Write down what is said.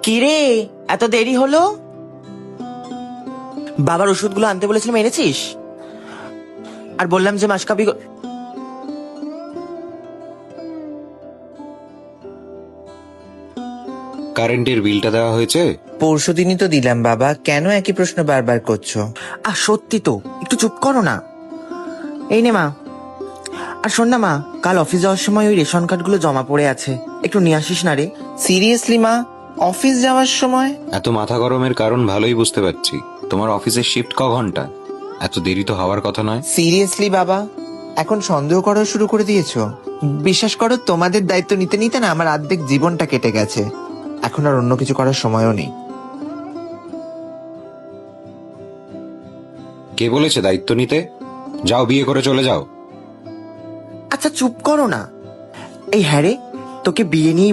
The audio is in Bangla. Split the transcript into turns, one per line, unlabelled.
কিরে, এত দেরি হলো? বাবার ওষুধগুলো আনতে বলেছিলাম, এনেছিস? আর বললাম যে মাসকাবি
কারেন্টের বিলটা দেওয়া হয়েছে?
পরশুদিনই তো দিলাম বাবা, কেন একই প্রশ্ন বারবার করছো?
সত্যি তো, একটু চুপ করো না। এই নে মা। আর শোন না মা, কাল অফিস যাওয়ার সময় ওই রেশন কার্ডগুলো জমা পড়ে আছে, একটু নিয়ে আসিস না রে।
সিরিয়াসলি মা, অফিস যাওয়ার সময়?
এত মাথা গরমের কারণ ভালোই বুঝতে পারছি। তোমার অফিসের শিফট ক ঘন্টা? এত দেরি তো হওয়ার কথা নয়।
সিরিয়াসলি বাবা, এখন সন্দেহ করা শুরু করে দিয়েছো? বিশ্বাস করো, তোমাদের দায়িত্ব নিতে নিতে না আমার অর্ধেক জীবনটা কেটে গেছে। এখন আর অন্য কিছু করার সময়ও নেই।
কে বলেছে দায়িত্ব নিতে? যাও, বিয়ে করে চলে যাও।
আচ্ছা চুপ করো না। এই হ্যাঁ রে, তোকে বিয়ে নিয়ে